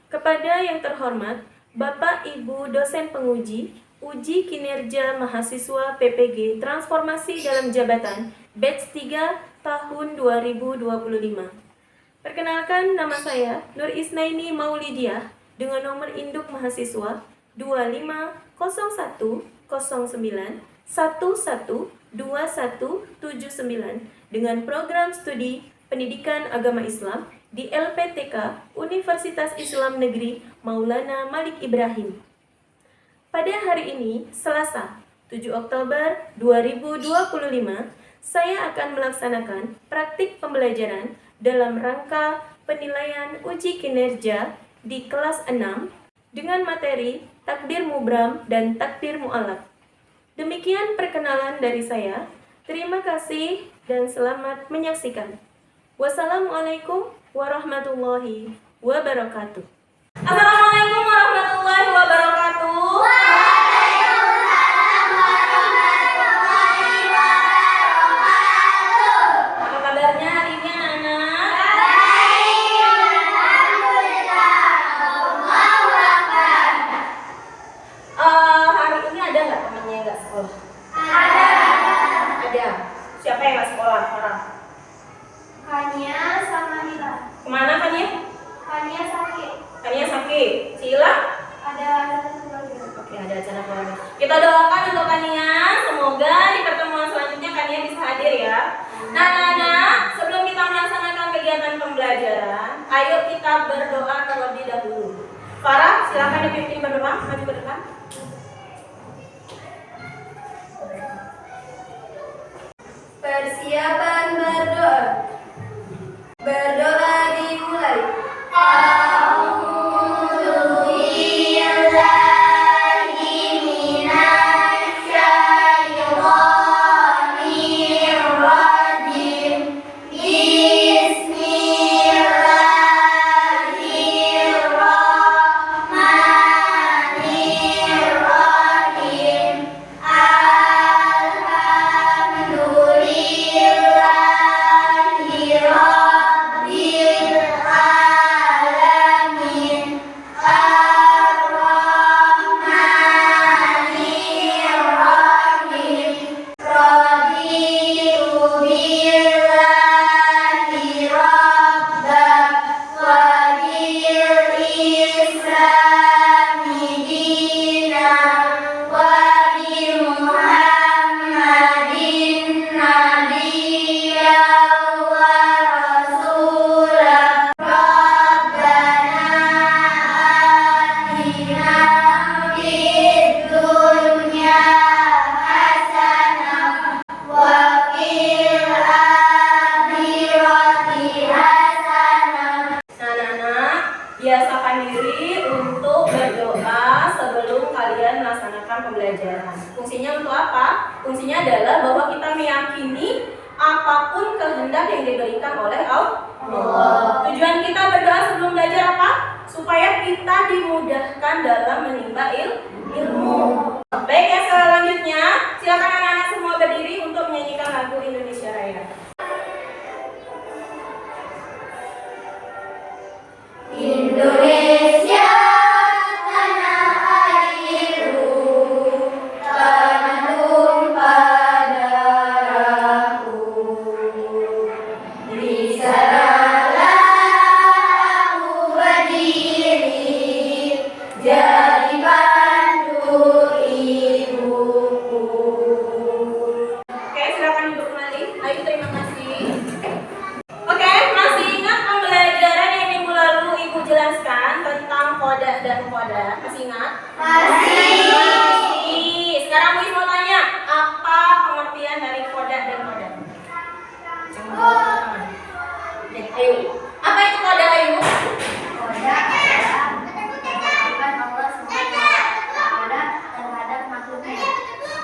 Kepada yang terhormat Bapak Ibu dosen penguji Uji Kinerja Mahasiswa PPG Transformasi dalam Jabatan Batch 3 tahun 2025. Perkenalkan, nama saya Nur Isnaini Maulidiah dengan nomor induk mahasiswa 250109112179 dengan program studi Pendidikan Agama Islam di LPTK Universitas Islam Negeri Maulana Malik Ibrahim. Pada hari ini, Selasa, 7 Oktober 2025, saya akan melaksanakan praktik pembelajaran dalam rangka penilaian uji kinerja di kelas 6 dengan materi takdir mubram dan takdir mu'alaf. Demikian perkenalan dari saya. Terima kasih dan selamat menyaksikan. Wassalamualaikum warahmatullahi wabarakatuh. Assalamualaikum warahmatullahi wabarakatuh. Waalaikumsalam warahmatullahi wabarakatuh. Apa kabarnya hari ini anak-anak? Baik, alhamdulillah. Allahu akbar. Hari ini ada nggak temannya yang nggak sekolah? Ada. Ada. Siapa yang nggak sekolah? Farah. Kania sama Ila. Kemana Kania? Kania sakit. Kania sakit. Si Ila? Ada satu keluarga. Oke, ada acara keluarga. Kita doakan untuk Kania, semoga di pertemuan selanjutnya Kania bisa hadir ya. Nah, anak-anak, sebelum kita melaksanakan kegiatan pembelajaran, ayo kita berdoa terlebih dahulu. Farah, silakan dipimpin berdoa, maju ke depan. Persiapan berdoa. Berdoa dimulai. Biasakan diri untuk berdoa sebelum kalian melaksanakan pembelajaran. Fungsinya untuk apa? Fungsinya adalah bahwa kita meyakini apapun kehendak yang diberikan oleh Allah. Tujuan kita berdoa sebelum belajar apa? Supaya kita dimudahkan dalam menimba ilmu. Baik ya, selanjutnya silakan anak-anak semua berdiri untuk menyanyikan lagu Indonesia Raya. Indonesia tanah airku, tanah tumpah darahku. Di sanalah aku berdiri, jadi pandu ibuku. Oke, silakan duduk kembali. Ayo, terima kasih. Oke, masih ingat pembelajaran yang minggu lalu Ibu jelaskan tentang koda dan koda? Masih ingat? Masih. Sekarang Bu mau tanya, apa pengertian dari koda dan koda? Ayo, apa itu koda, ayo? Koda adalah ketetapan Allah SWT terhadap makhluknya.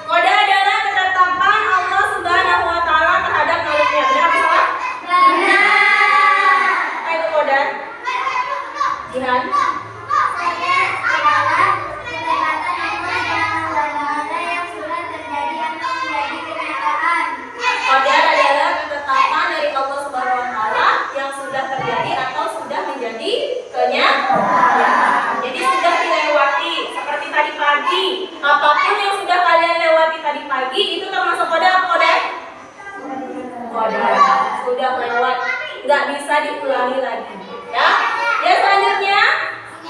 Koda adalah ketetapan Allah Subhanahu wa Ta'ala terhadap makhluknya. Benar apa salah? Benar. Apa itu koda? Jihan? Saya adalah ketetapan Allah SWT yang sudah terjadi atau menjadi kenyataan. Koda adalah ketetapan dari Allah Subhanahu wa Ta'ala yang sudah terjadi atau sudah menjadi kenyataan. nggak bisa diulangi lagi. Ya. Ya selanjutnya,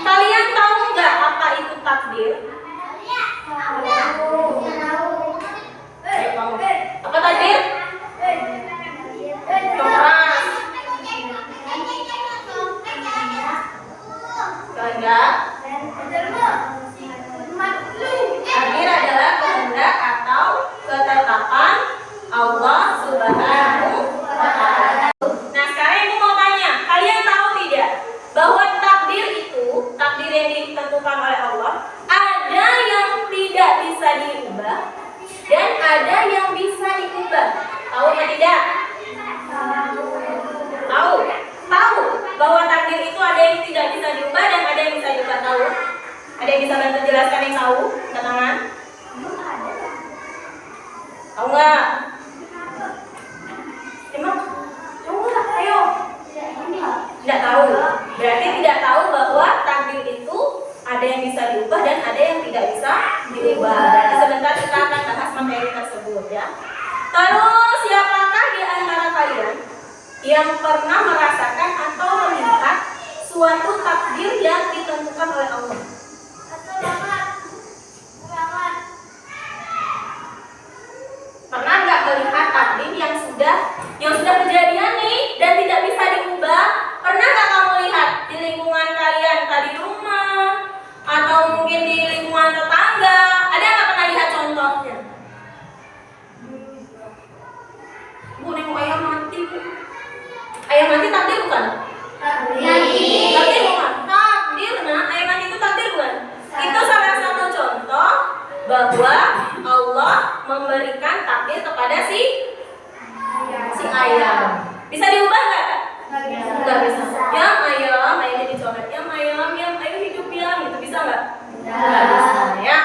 kalian tahu nggak apa itu takdir? Ayo kamu. Apa takdir? Keras. Kehendak. Takdir adalah kehendak atau ketetapan Allah Subhanahu wa Ta'ala. Nah, sekarang ibu mau tanya, kalian tahu tidak bahwa takdir itu, takdir yang ditentukan oleh Allah, ada yang tidak bisa diubah dan ada yang bisa diubah. Tahu atau tidak? Tahu. Tahu bahwa takdir itu ada yang tidak bisa diubah dan ada yang bisa diubah. Tahu? Ada yang bisa bantu jelaskan yang tahu? Angkat tangan. Tahu nggak? Emang? Tahu nggak? Ayo. Tidak tahu. Berarti tidak tahu bahwa takdir itu ada yang bisa diubah dan ada yang tidak bisa diubah. Berarti sebentar kita akan bahas materi tersebut ya. Terus siapakah di antara kalian yang pernah merasakan atau melihat suatu takdir yang ditentukan oleh Allah? Pernah nggak melihat takdir yang sudah kejadian nih dan tidak bisa diubah? Pernah nggak kamu lihat di lingkungan kalian, tadi rumah atau mungkin di lingkungan tetangga? Ada nggak pernah lihat contohnya? Bu, nengok ayam mati, Bu. Ayam mati takdir bukan? Takdir bukan? Takdir, nah ayam mati itu takdir bukan? Itu salah satu contoh bahwa Allah memberikan takdir kepada si ayam. Bisa diubah nggak? Nggak bisa. Ayamnya dicoret. Ayam, ayo hidup ya. Gitu bisa nggak? Nggak bisa ya.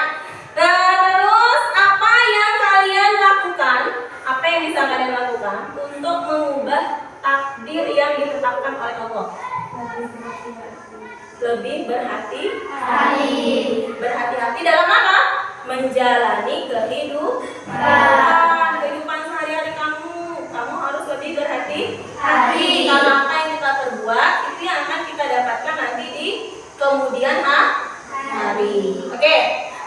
Nah, terus apa yang kalian lakukan? Apa yang bisa kalian lakukan untuk mengubah takdir yang ditetapkan oleh Allah? Lebih berhati-hati dalam apa? Menjalani kehidupan sehari-hari kamu harus lebih berhati-hati. Kalau apa yang kita perbuat itu yang akan kita dapatkan nanti di kemudian hari. Oke,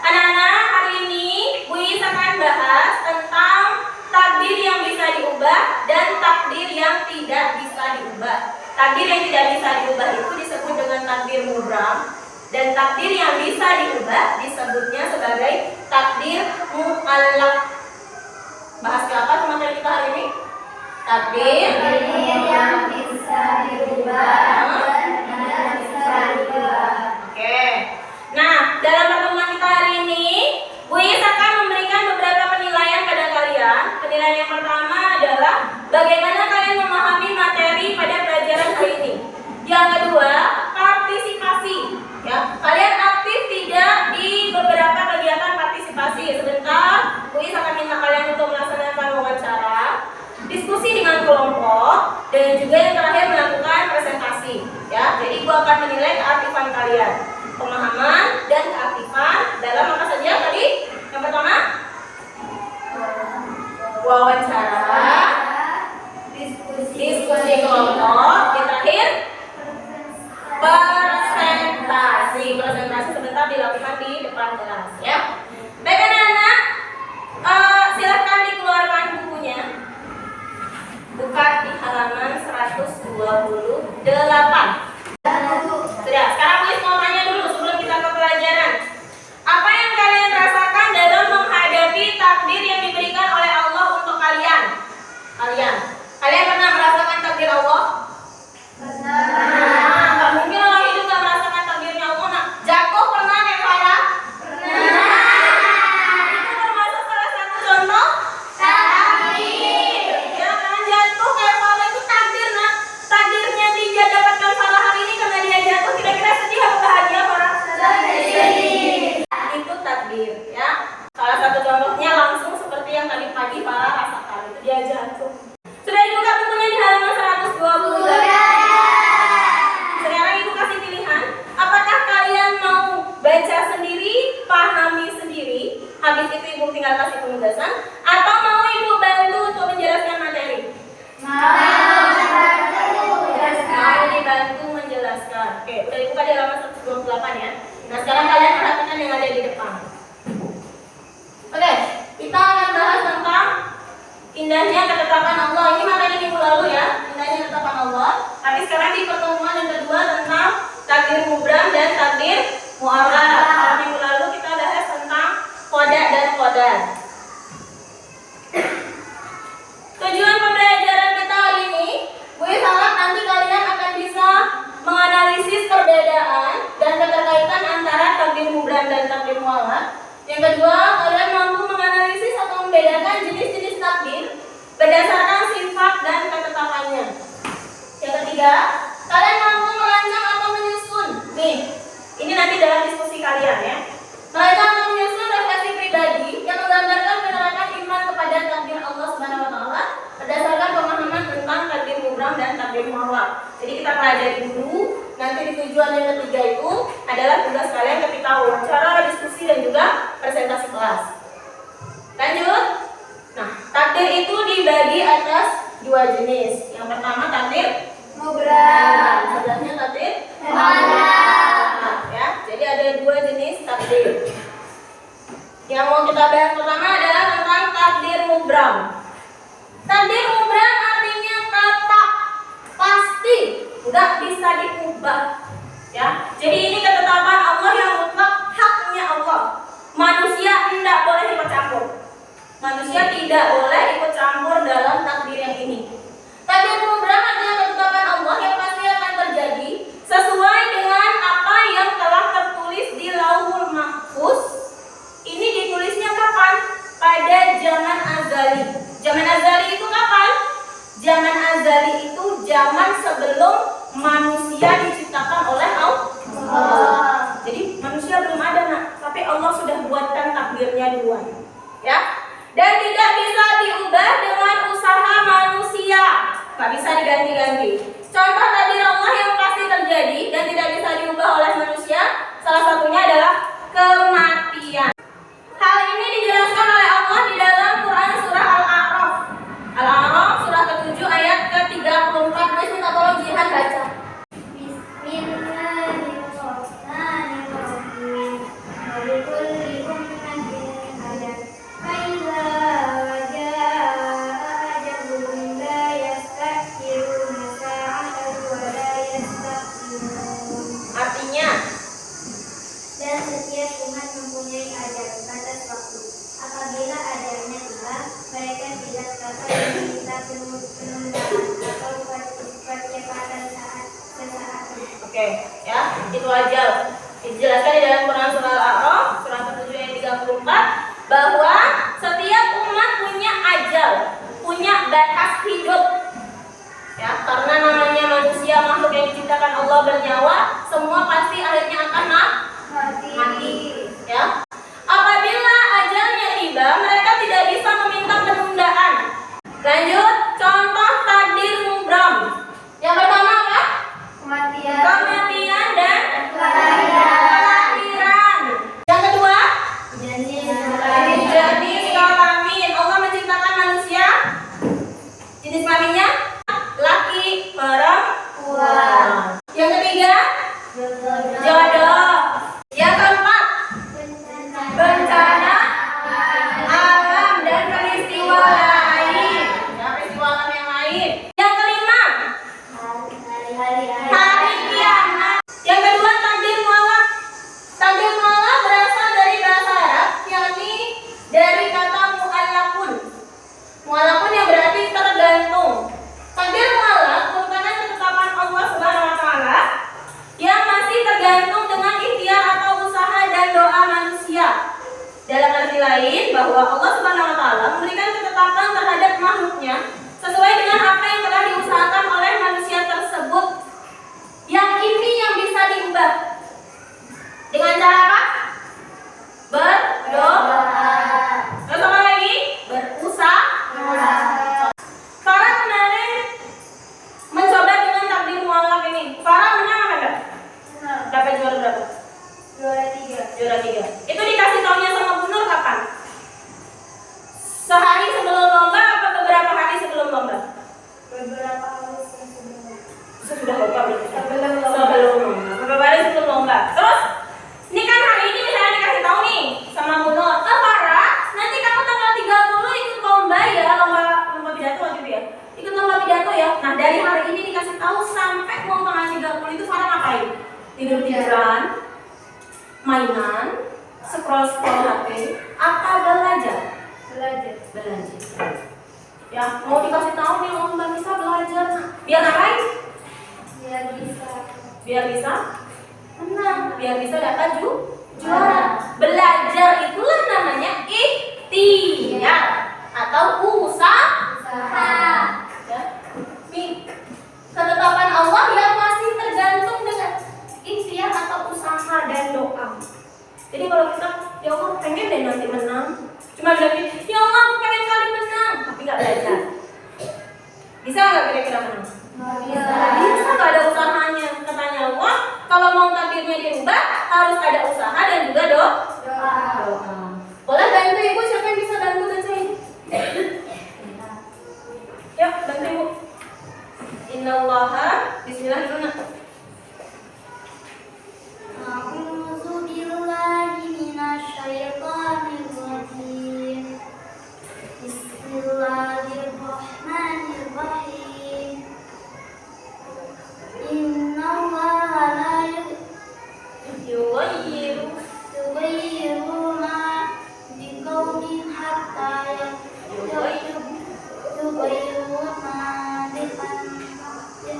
anak-anak, hari ini Bu Is akan bahas tentang takdir yang bisa diubah dan takdir yang tidak bisa diubah. Takdir yang tidak bisa diubah itu disebut dengan takdir mubram. Dan takdir yang bisa diubah disebutnya sebagai takdir mu'allaq. Bahas ke apa materi kita hari ini? Takdir yang bisa diubah dan tidak bisa diubah. Oke. Nah, dalam pertemuan kita hari ini, Bu Is akan memberikan beberapa penilaian pada kalian. Penilaian yang pertama adalah bagaimana kalian memahami materi pada pelajaran hari ini. Yang kedua, partisipasi. Ya, kalian aktif tidak di beberapa kegiatan partisipasi. Sebentar, Bu Is akan minta kalian untuk melaksanakan wawancara, diskusi dengan kelompok, dan juga yang terakhir melakukan presentasi. Ya, jadi Bu akan menilai keaktifan kalian, pemahaman dan keaktifan dalam apa saja tadi? Yang pertama, wawancara, diskusi kelompok, yang terakhir presentasi sebentar dilakukan di depan kelas ya. Baik anak-anak, silakan dikeluarkan bukunya, buka di halaman 128. Sudah, sekarang Bu Is mau tanya dulu sebelum kita ke pelajaran. Apa yang kalian rasakan dalam menghadapi takdir yang diberikan oleh Allah untuk kalian? Kalian pernah merasakan takdir Allah? Nggak mungkin orang hidup nggak merasakan takdirnya Allah. Nah, jatuh pernah kayak Farah? Itu termasuk salah satu contoh takdir. Ya kan, jatuh kayak Farah itu takdir. Nah, takdirnya dia dapatkan Farah hari ini karena dia jatuh. Kira-kira sedih atau bahagia Farah? Sedih. Itu takdir ya. Salah satu contohnya langsung seperti yang tadi pagi Farah rasakan, itu dia jatuh. Sudah dibuka bukunya di halaman 128. Sekarang Ibu kasih pilihan, apakah kalian mau baca sendiri, pahami sendiri, habis itu Ibu tinggal kasih penugasan, atau mau Ibu bantu untuk menjelaskan materi? Mau bantu. 128 ya. Nah, sekarang kalian perhatikan yang ada di depan. Oke, kita akan bahas tentang indahnya ketetapan Allah. Ini materi minggu lalu ya, indahnya ketetapan Allah. Tapi sekarang di pertemuan yang kedua tentang takdir mubram dan takdir mu'awwal. Kalau minggu lalu kita bahas tentang qada dan qadar. Tujuan pembelajaran kita hari ini, gue harap nanti kalian akan bisa menganalisis perbedaan dan keterkaitan antara takdir mubram dan takdir mu'awwal. Yang kedua, kalian mampu menganalisis atau membedakan jenis-jenis takdir berdasarkan sifat dan ketetapannya. Yang ketiga, kalian mampu merancang atau menyusun. Nih, ini nanti dalam diskusi kalian ya. Merancang atau menyusun refleksi pribadi yang menggambarkan penerapan iman kepada takdir Allah Subhanahu wa taala berdasarkan pemahaman tentang takdir mubram dan takdir mu'awwal. Jadi kita pelajari dulu. Nanti di tujuan yang ketiga itu adalah tugas kalian ketika wawancara, diskusi dan juga presentasi kelas. Lanjut. Nah, takdir itu dibagi atas dua jenis. Yang pertama takdir Mubram. sebelahnya takdir Mu'awwal. ya. Jadi ada dua jenis takdir. Yang mau kita bahas pertama adalah tentang takdir mubram. Takdir mubram artinya tetap, pasti, nggak bisa diubah. Ya, jadi ini ketetapan Allah yang mutlak, haknya Allah. Manusia tidak boleh ikut campur. Manusia tidak boleh ikut campur dalam takdir yang ini. Takdir mubram artinya ketetapan Allah yang pasti akan terjadi sesuai dengan apa yang telah tertulis di Lauhul Mahfuz. Ini ditulisnya kapan? Pada zaman azali. Zaman azali itu kapan? Zaman azali itu zaman sebelum manusia diciptakan oleh Allah. Jadi manusia belum ada nak, tapi Allah sudah buatkan takdirnya duluan. Ya. Dan tidak bisa diubah dengan usaha manusia. Nggak bisa diganti-ganti. Contoh takdir Allah yang pasti terjadi dan tidak bisa diubah oleh manusia, salah satunya adalah kematian. Hal ini dijelaskan oleh Allah di dalam Quran surah Al-A'raf. Al-A'raf surah ke-7 ayat ke-34. Guys, minta tolong Jihan baca. Bismillahirrahmanirrahim. Walikulli ummatin ajal. Faiza wajaa ajaluhum la yastakhiruna sa'atan wa la yastaqdimun. Artinya, Dan setiap umat mempunyai ajal batas waktu. Apabila ajalnya tiba, mereka tidak dapat meminta penundaan atau percepatan sesaat. oke, ya, itu ajal. Dijelaskan di dalam Quran surah Al-A'raf surah ke-7 ayat 34 bahwa setiap umat punya ajal, punya batas hidup. Ya, karena namanya manusia makhluk yang diciptakan Allah bernyawa, semua pasti akhirnya akan mati. Ya. Apabila ajalnya tiba, mereka tidak bisa meminta penundaan. Lanjut, contoh takdir mubram. Yang pertama apa? Kematian dan kelahiran. Yang kedua, jenis kelamin. Allah menciptakan manusia. Jenis kelaminnya laki, perempuan. Yang ketiga, jodoh. Yang keempat, bencana alam dan peristiwa lain. Ya, peristiwa alam yang lain. Yang kelima, hari kiamat. Yang kedua, takdir mu'allaq. Takdir mu'allaq berasal dari bahasa Arab, yakni dari kata mu'allaqun. Mu'allaqun yang berarti tergantung. Takdir mu'allaq merupakan ketetapan Allah Subhanahu wa taala yang masih tergantung dengan ikhtiar atau usaha dan doa manusia. Dalam arti lain, bahwa Allah Subhanahu wa taala memberikan ketetapan terhadap makhluknya sesuai dengan apa yang telah diusahakan oleh manusia tersebut. Yang ini yang bisa diubah. Dengan cara apa? Berdoa. Terus apa lagi? Berusaha. Farah kemarin mencoba dengan takdir mu'allaq ini. Farah menang apa enggak? Dapat juara berapa? Juara 3. Itu dikasih taunya sama Bu Nur kapan? Sehari sebelum lomba apa beberapa hari sebelum lomba? Beberapa hari sebelum. Sudah lomba berarti. Sebelum lomba. Sebelum lomba. Beberapa hari sebelum lomba. Mainan, scroll-scroll HP, apa belajar? Belajar. Ya, mau dikasih tahu nih om Mbak Nisa belajar. Biar ngapain? Biar bisa. Biar bisa menang, biar bisa dapat juara. Belajar itulah namanya ikhtiar atau usaha. Ya. Nih, ketetapan Allah yang masih tergantung dengan ikhtiar atau usaha dan doa. Jadi kalau kita, ya Allah pengen deh nanti menang, cuma bilang gini, ya Allah aku pengen kali menang, tapi nggak belajar. Bisa nggak kira-kira menang? Nggak bisa, nggak ada usahanya. Katanya Allah, kalau mau takdirnya dirubah harus ada usaha dan juga doa. Boleh bantu ibu, siapa yang bisa bantu baca ini? Yuk bantu ibu. Innallaha, bismillah dulu nak. A'udzu billahi minasyaitonir rajim. Bismillahirrahmanirrahim. Innallaha la yughayyiru ma biqaumin hatta yughayyiru ma bi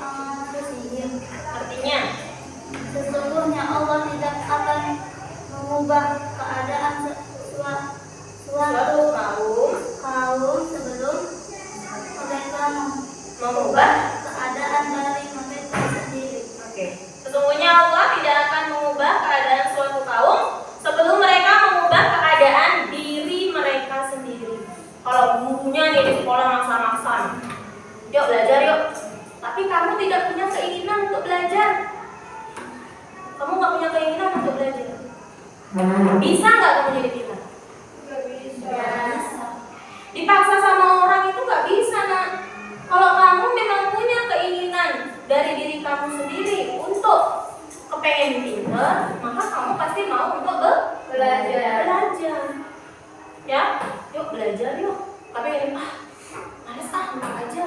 anfusihim. Artinya, Sesungguhnya Allah tidak akan mengubah keadaan suatu kaum sebelum mereka mengubah. keadaan dari mereka sendiri. Oke. Sesungguhnya Allah tidak akan mengubah keadaan suatu kaum sebelum mereka mengubah keadaan diri mereka sendiri. Kalau gurunya nih di sekolah maksa-maksa, yuk belajar yuk. Tapi kamu tidak punya keinginan untuk belajar. Kamu nggak punya keinginan untuk belajar. Bisa nggak kamu jadi pintar? Bisa. Dipaksa sama orang itu nggak bisa nak. Kalau kamu memang punya keinginan dari diri kamu sendiri untuk kepengen pintar, maka kamu pasti mau untuk belajar. Ya, yuk belajar yuk. Tapi ini males nggak aja.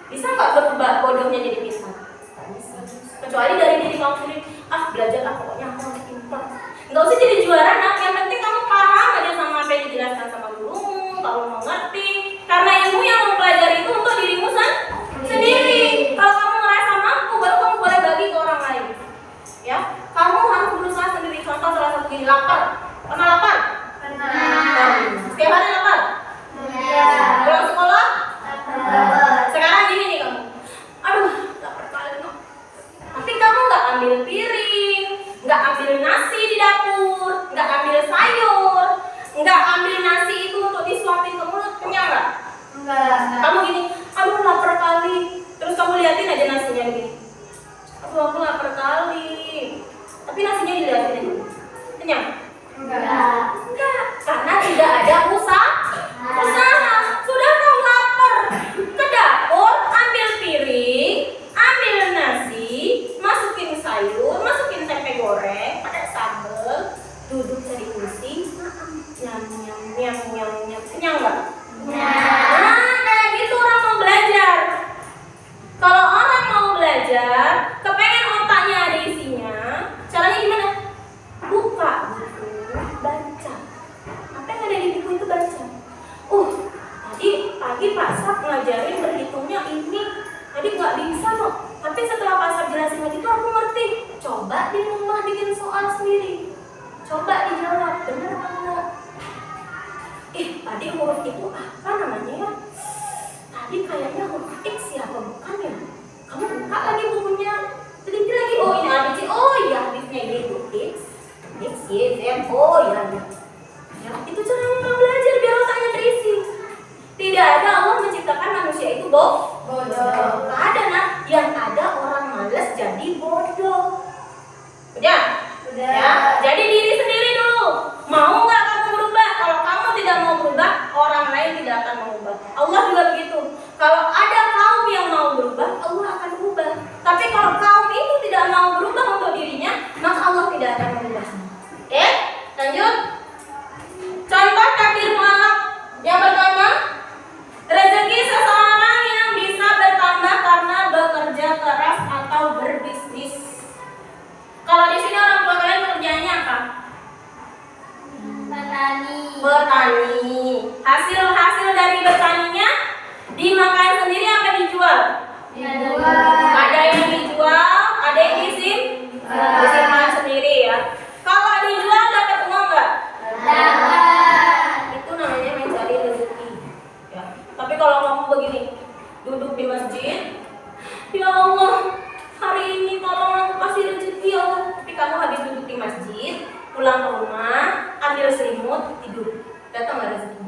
Bisa nggak berubah bodohnya jadi pintar? Nggak bisa. Kecuali dari diri kamu sendiri. Belajar pokoknya aku harus pintar. Nggak usah jadi juara nak. Yang penting kamu paham aja sama apa yang dijelaskan sama gurumu. Kamu mengerti. Karena ilmu yang kamu pelajari itu untuk dirimu sendiri. Kalau kamu merasa mampu, baru kamu boleh bagi ke orang lain. Ya, kamu harus berusaha sendiri. Contoh salah satu gini, lapar. Pernah lapar? Pernah. Setiap hari lapar? Iya. Pulang sekolah? Sekarang gini nih kamu. Aduh, lapar kali no. Tapi kamu nggak ambil piring, nggak ambil nasi di dapur, nggak ambil sayur, nggak ambil nasi itu untuk disuapin ke mulut, kenyang nggak? Enggak. Kamu gini, aduh lapar kali. Terus kamu liatin aja nasinya begini. Aduh aku lapar kali. Tapi nasinya diliatin aja. Kenyang? Enggak. Enggak, karena tidak ada usaha. Sudah kamu lapar, ke dapur, ambil piring, ambil nasi, masukin sayur, masukin tempe goreng, ada sambal, duduk cari kursi, nyam, kenyang nggak? Nah, kayak gitu orang mau belajar. Kalau orang mau belajar, kepengen otaknya ada isinya, caranya gimana? Buka buku, baca. Apa yang ada di buku itu baca. Tadi pagi Pak Sab ngajarin berhitungnya ini, tadi nggak bisa loh. Tapi setelah Pak Sab jelasin lagi itu aku ngerti. Coba di rumah bikin soal sendiri. Coba dijawab, bener apa enggak? Tadi huruf itu apa namanya ya? Tadi kayaknya huruf X ya, apa bukan ya? Kamu buka lagi bukunya, teliti lagi. Oh ini ABC, oh iya habisnya Y itu X, Y, Z, oh iya. Ya, itu caranya kamu belajar biar otaknya terisi. Tidak ada Allah menciptakan manusia itu bodoh. Tidak ada nak. Yang ada orang malas jadi bodoh. Udah? Ya. Jadi diri sendiri dulu. Mau nggak kamu berubah? Kalau kamu tidak mau berubah, orang lain tidak akan mengubah. Allah juga begitu. Kalau ada kaum yang mau berubah, Allah akan berubah. Tapi kalau kaum itu tidak mau berubah untuk dirinya, maka Allah tidak akan merubah. Oke? Lanjut. Contoh takdir mualaf. Yang pertama, rezeki seseorang yang bisa bertambah karena bekerja keras atau berbisnis. Kalau di sini orang tua kalian kerjanya apa? bertani. Hasil dari bertaninya dimakan sendiri apa dijual? Ada yang dijual, ada yang disimpan sendiri ya. Kalau dijual dapat uang nggak? Itu namanya mencari rezeki. Ya. Tapi kalau kamu begini, duduk di masjid, ya Allah, hari ini tolong aku kasih rezeki ya Allah. Tapi kamu habis duduk di masjid, pulang ke rumah, ambil selimut, tidur. Datang nggak rezeki?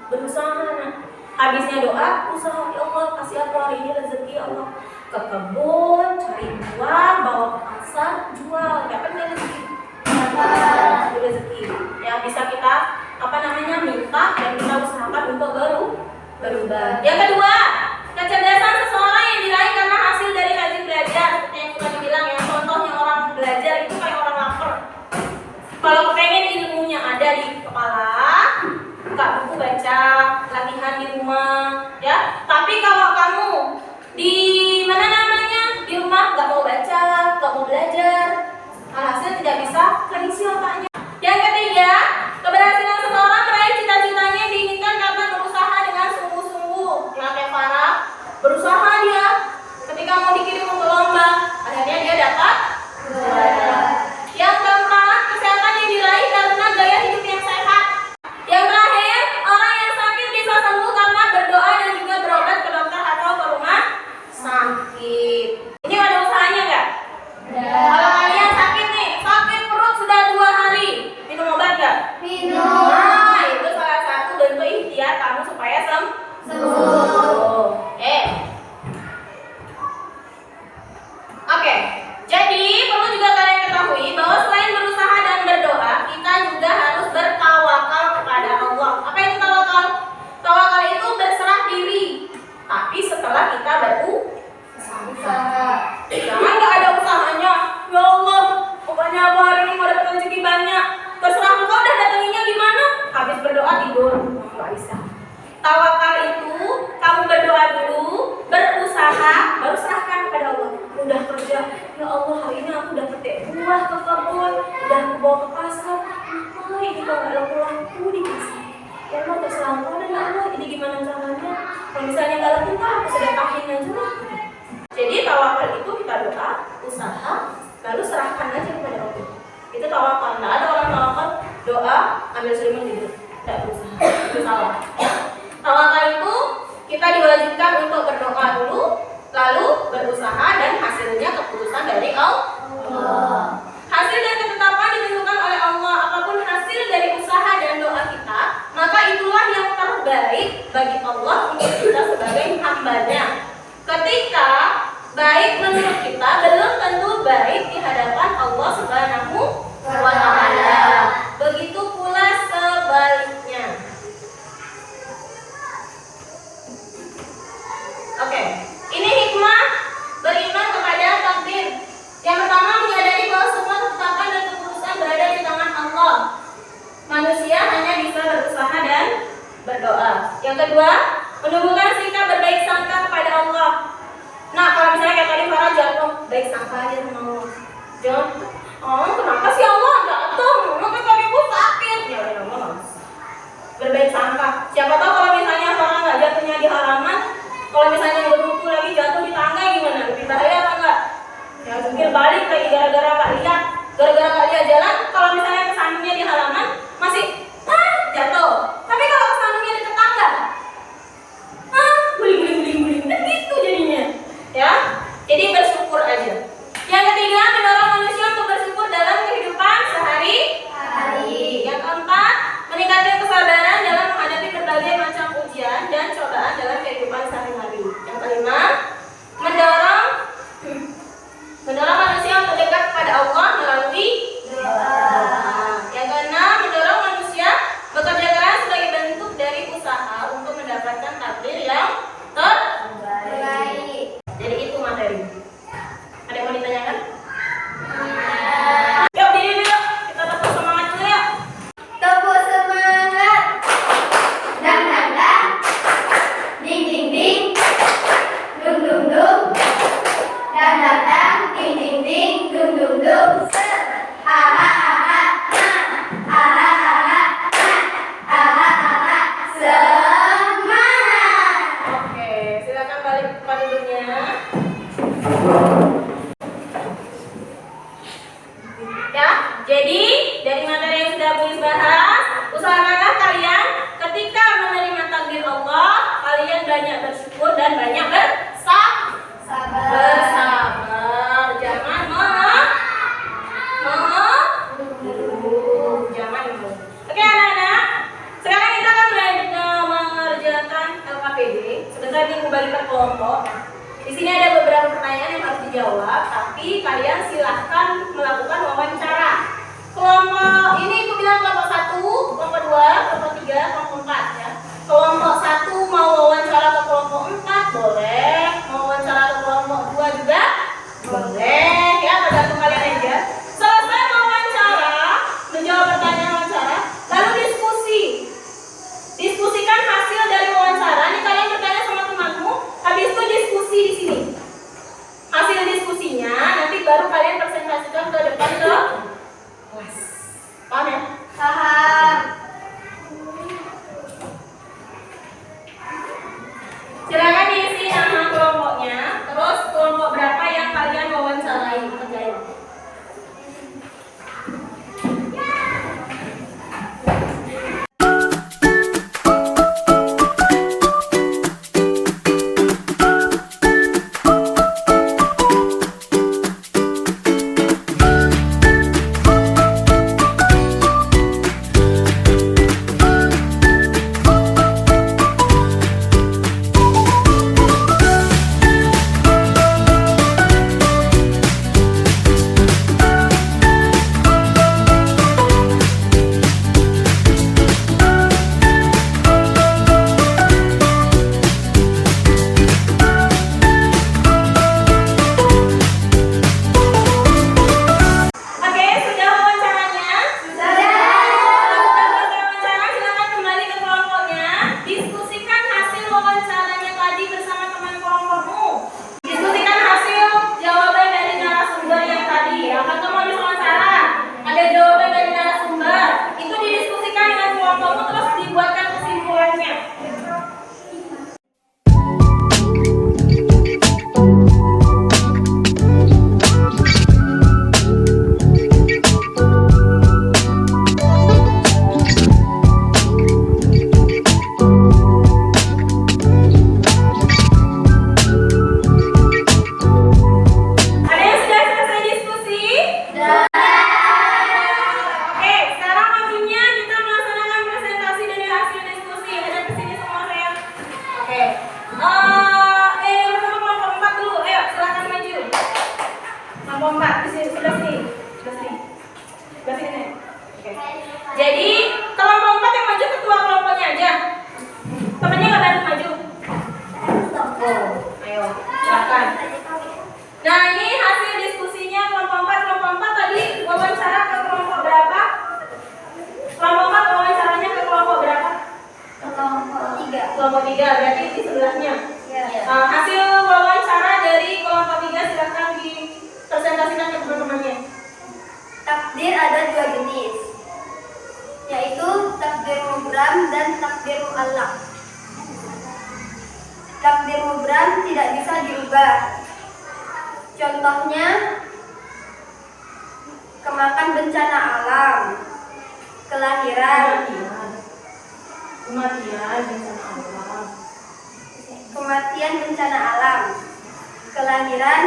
Berusaha nah. Habisnya doa, usaha ya Allah kasih aku hari ini rezeki ya Allah. Ke kebun, cari buah, bawa ke pasar, jual. Dapat nggak rezeki? Dapat rezeki. Ya bisa kita minta dan kita usahakan untuk berubah. Yang kedua, kecerdasan seseorang yang diraih karena hasil dari rajin belajar. Seperti yang sudah dibilang ya, contohnya orang belajar itu kayak orang lapar. Kalau pengen ilmunya ada di kepala, buka buku baca, latihan di rumah, ya. Tapi kalau kamu di di rumah nggak mau baca, nggak mau belajar, alhasil tidak bisa terisi otaknya. Yang ketiga, keberhasilan seseorang meraih cita-citanya yang diinginkan karena berusaha dengan sungguh-sungguh. Ya kayak Farah, berusaha dia ketika mau dikirim untuk lomba, akhirnya dia dapat juara. Yang keempat, kesehatan yang diraih karena gaya hidup yang sehat. Yang terakhir, orang yang sakit bisa sembuh karena berdoa dan juga berobat ke dokter atau ke rumah sakit. Ini ada usahanya nggak? Kalau kalian sakit nih, sakit perut sudah 2 hari, minum obat nggak? Minum. Nah, itu salah satu bentuk ikhtiar kamu supaya sembuh. Oke, jadi perlu juga kalian ketahui bahwa selain berusaha dan berdoa, kita juga harus bertawakal kepada Allah. Apa itu tawakal? Tawakal itu berserah diri, tapi setelah kita berusaha. Jangan nggak ada usahanya. Ya Allah, pokoknya aku hari ini mau dapat rezeki banyak. Terserah engkau udah datanginya gimana? Habis berdoa tidur, nggak bisa. Tawakal itu kamu berdoa dulu, berusaha, baru serahkan kepada Allah. Udah kerja, ya Allah hari ini aku udah petik buah ke kebun, udah aku bawa ke pasar. Ini kok nggak laku-laku di pasar. Ya Allah terserah engkau dan ya Allah, ini gimana caranya? Kalau misalnya nggak laku, aku sedekahin aja lah. Jadi tawakal itu kita doa, usaha, lalu serahkan aja kepada Allah. Itu tawakal. Nggak ada orang tawakal doa ambil selimut tidur, tidak berusaha. Itu salah. Ya. Tawakal itu kita diwajibkan untuk berdoa dulu, lalu berusaha dan hasilnya keputusan dari Allah. Hasil dan ketetapan ditentukan oleh Allah. Apapun hasil dari usaha dan doa kita, maka itulah yang terbaik bagi Allah untuk kita sebagai hamba-Nya. Ketika baik menurut kita, belum tentu baik di hadapan Allah Subhanahu wa Ta'ala. Begitu pula sebaliknya. Oke, ini hikmah beriman kepada takdir. Yang pertama, menyadari bahwa semua ketetapan dan keputusan berada di tangan Allah. Manusia hanya bisa berusaha dan berdoa. Yang kedua, menumbuhkan sikap berbaik sangka kepada Allah. Nah, kalau misalnya kayak tadi Farah jatuh, baik sangka aja sama Allah. Jangan, oh kenapa jadi dari materi yang sudah Bu Is bahas, usahakanlah kalian ketika menerima takdir Allah, kalian banyak bersyukur dan banyak bersabar. Jangan jangan. Oke anak-anak, sekarang kita akan mengerjakan LKPD. Sebentar ini kembali ke kelompok. Di sini ada beberapa pertanyaan yang harus dijawab, tapi kalian silahkan melakukan wawancara. Kelompok ini aku bilang kelompok 1, kelompok 2, kelompok 3, kelompok 4 ya. Kelompok 1 mau wawancara ke kelompok 4 boleh, mau wawancara ke kelompok 2 juga boleh ya, tergantung kalian aja. Selesai wawancara, menjawab pertanyaan wawancara, lalu diskusikan hasil dari wawancara. Ini kalian bertanya sama temanmu, habis itu diskusi di sini. Hasil diskusinya nanti baru kalian presentasikan ke depan ke kelas. Paham ya? Paham. Silakan diisi nama kelompoknya, terus kelompok berapa yang kalian wawancarai. Kerjain. Jadi kelompok 4 yang maju ketua kelompoknya aja. Temennya nggak bantu maju. Oh, ayo, silakan. Nah ini hasil diskusinya kelompok 4 tadi wawancara ke kelompok berapa? Kelompok 4 wawancaranya ke kelompok berapa? Kelompok 3 berarti di sebelahnya. Hasil wawancara dari kelompok 3 silakan dipresentasikan ke teman-temannya. Takdir ada 2 jenis, yaitu takdir mubram dan takdir mu'allaq. Takdir mubram tidak bisa dirubah. Contohnya, kemakan bencana alam, kelahiran, kematian bencana alam, kelahiran.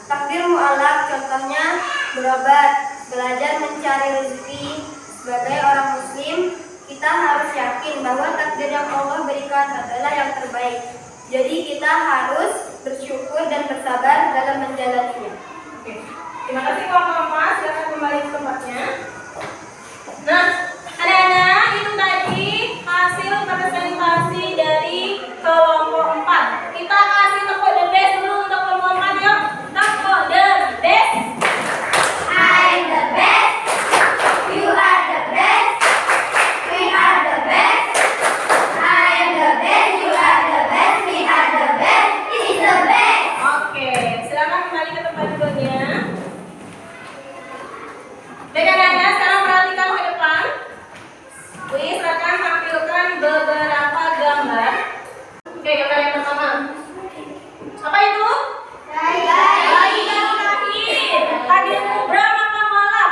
Takdir mu'allaq contohnya berobat, belajar mencari rezeki. Sebagai orang muslim, kita harus yakin bahwa takdir yang Allah berikan adalah yang terbaik. Jadi kita harus bersyukur dan bersabar dalam menjalaninya. Oke. Terima kasih kelompok 4, silakan kembali ke tempatnya. Nah, anak-anak itu tadi hasil presentasi dari kelompok 4. Kita kasih tepuk the best dulu untuk kelompok 4 yuk. Tepuk the best. I'm the best. You are the best. We are the best. I am the best. You are the best. We are the best. It is the best. Oke, silakan kembali ke tempat duduknya. Baik anak-anak, sekarang perhatikan ke depan. Wih, silakan tampilkan beberapa gambar. Oke, gambar yang pertama. Apa itu? Bayi baru lahir. Takdir mubram apa mu'allaq?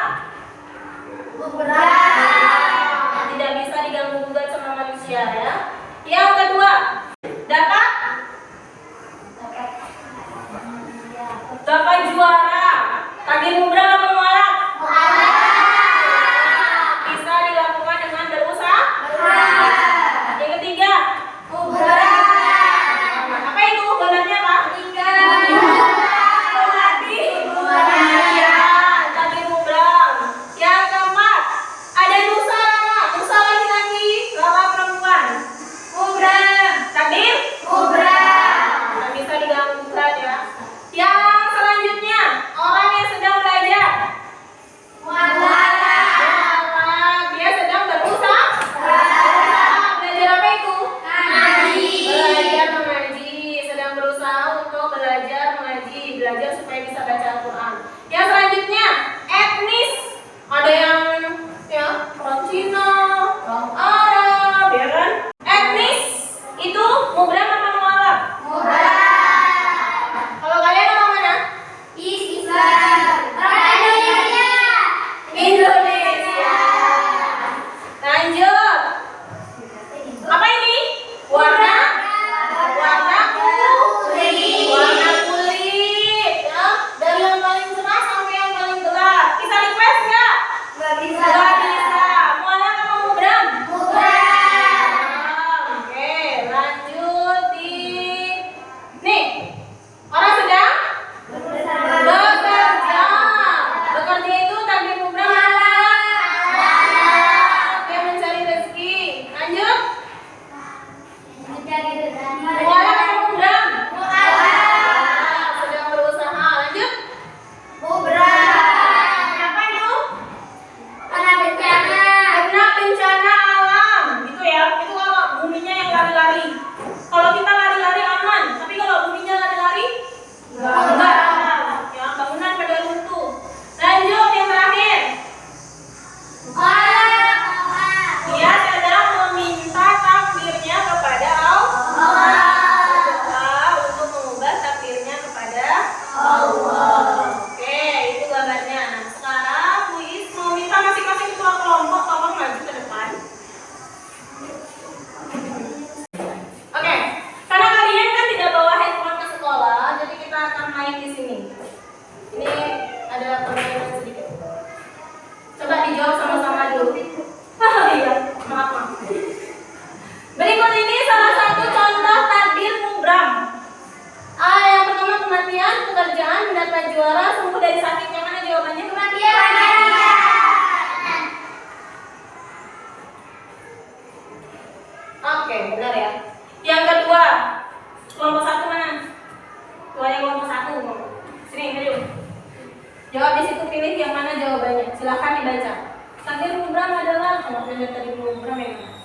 Silakan dibaca. Takdir mubram adalah kalau kalian tadi mubram yang mana?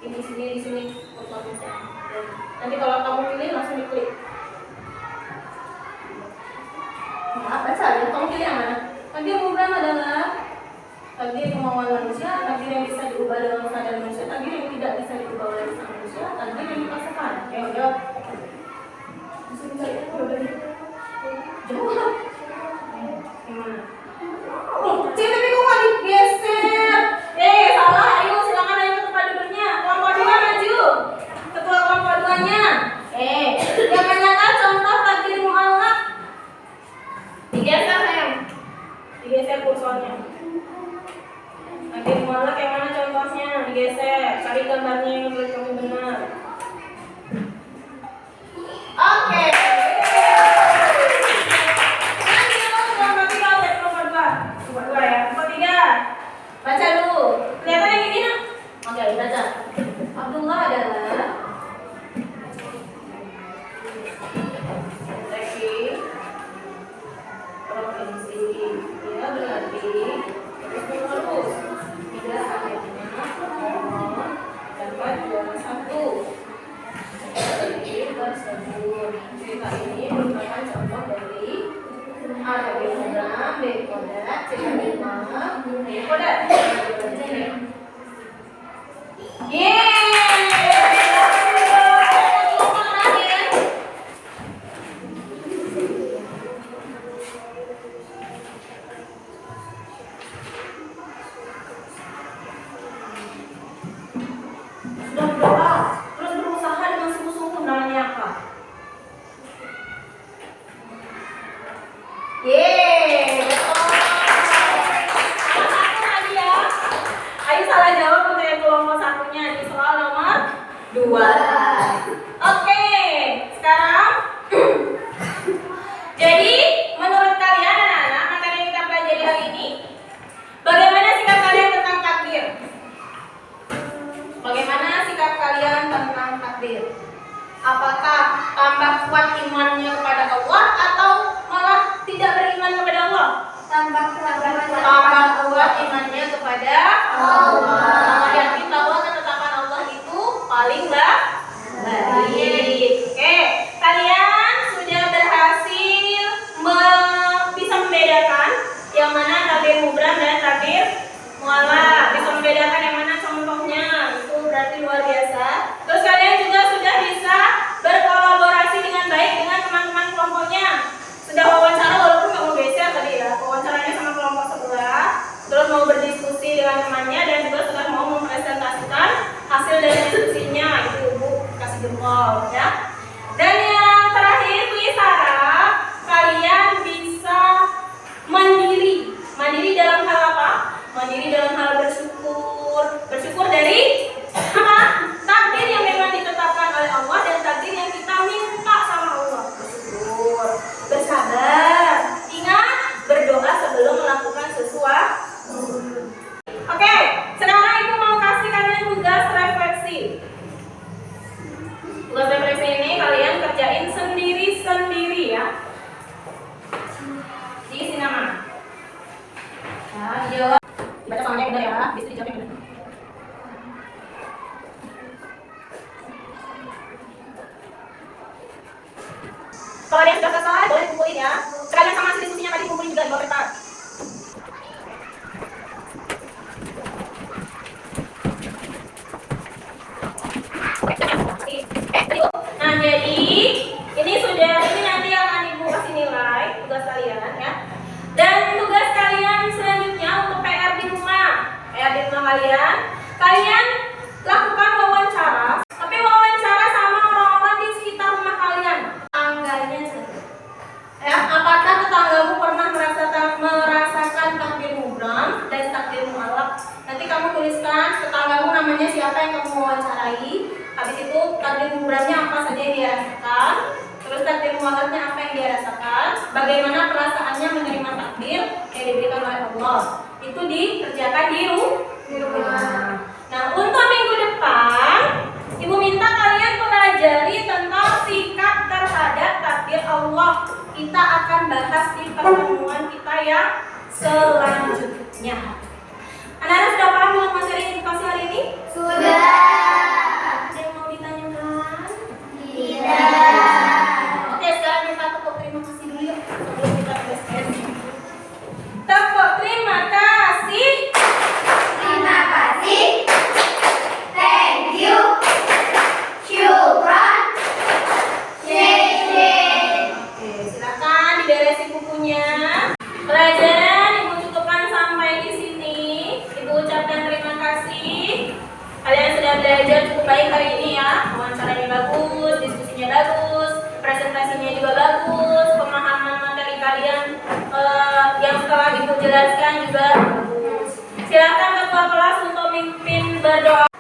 Ini di sini. Nanti kalau kamu pilih langsung diklik. Nah, baca ya. Kamu pilih yang mana? Takdir mubram adalah takdir kemauan manusia, takdir yang bisa diubah dalam keadaan manusia, takdir yang tidak bisa diubah oleh manusia, takdir yang dipaksakan. Ayo jawab. Jawab. Gimana? Tapi kok nggak digeser? Salah. Ayo silakan ayo ketua duduknya. Kelompok 2 maju. Ketua kelompok 2-nya. Yang tanyakan contoh takdir mu'allaq. Digeser sayang. Digeser kursornya. Takdir mu'allaq yang mana contohnya? Digeser. Cari gambarnya yang menurut kamu benar. Oke. Baca dulu. Kelihatan yang ini nak? Oke, baca. Abdullah adalah provinsi. Ya berarti terus tidak akhirnya nomor dapat juara 1. Jadi tersebut cerita ini merupakan contoh dari A dari program, B kodat, C dari mana, D kodat. Sudah berdoa, terus berusaha dengan sungguh-sungguh, namanya apa? Ayo salah jawab untuk yang kelompok satunya di soal nomor 2. Oke, sekarang jadi menurut kalian anak-anak materi yang kita pelajari hari ini, bagaimana sikap kalian tentang takdir? Bagaimana sikap kalian tentang takdir? Apakah tambah kuat imannya kepada Allah atau malah tidak beriman kepada Allah? Tambah kuat imannya kepada Allah. Yakin bahwa ketetapan Allah itu paling baik. Oke, kalian sudah berhasil bisa membedakan yang mana takdir mubram dan takdir mu'allaq. Bisa membedakan yang mana contohnya, itu berarti luar biasa. Terus kalian juga sudah bisa berkolaborasi dengan baik dengan teman-teman kelompoknya. Sudah wawancara walaupun nggak mau geser tadi ya, wawancaranya sama kelompok sebelah, terus mau berdiskusi dengan temannya dan juga sudah mau mempresentasikan hasil dari diskusinya. Itu ibu kasih jempol ya. Dan yang terakhir tulis syarat kalian bisa mandiri dalam hal apa? Mandiri dalam hal bersyukur dari apa? Takdir yang memang ditetapkan oleh Allah dan takdir yang kita minta sama Allah. Bersyukur, bersabar, ingat berdoa sebelum melakukan sesuatu. Oke, sekarang ibu mau kasih kalian tugas refleksi. Tugas refleksi ini kalian kerjain sendiri-sendiri ya. Diisi nama. Ya, jawab. Baca soalnya benar ya, bisa dijawab benar. Kalau ada yang sudah selesai, boleh kumpulin ya. Sekalian sama hasil diskusinya tadi kumpulin juga di bawah kertas. Nah, jadi ini nanti akan ibu kasih nilai tugas kalian ya. Dan tugas kalian selanjutnya untuk PR di rumah kalian lakukan wawancara. Tapi wawancara sama orang-orang di sekitar rumah kalian. Tetangganya ya, apakah tetanggamu pernah merasakan takdir mubram dan takdir mu'allaq? Nanti kamu tuliskan tetanggamu namanya siapa yang kamu wawancarai. Habis itu takdir mubramnya apa saja yang dia rasakan. Terus takdir mu'allaqnya apa yang dia rasakan. Bagaimana perasaannya menerima takdir yang diberikan oleh Allah. Itu dikerjakan di rumah. Nah, untuk minggu depan ibu minta kalian pelajari tentang sikap terhadap takdir Allah. Kita akan bahas di pertemuan kita yang selanjutnya. seterusnya. Anak-anak sudah paham dengan materi edukasi hari ini? Sudah. Ada yang mau ditanyakan? Tidak. Oke, sekarang kita tepuk terima kasih dulu yuk sebelum kita ke sesi. Tepuk terima kasih. Terima kasih. Thank you. Syukran. Oke, silakan diberesin bukunya. Pelajaran Ibu cukupkan sampai di sini. Ibu ucapkan terima kasih. Kalian sudah belajar cukup baik hari ini ya. Wawancaranya bagus, diskusinya bagus, presentasinya juga bagus, pemahaman materi kalian yang setelah Ibu jelaskan juga bagus. Silakan ketua kelas untuk memimpin berdoa.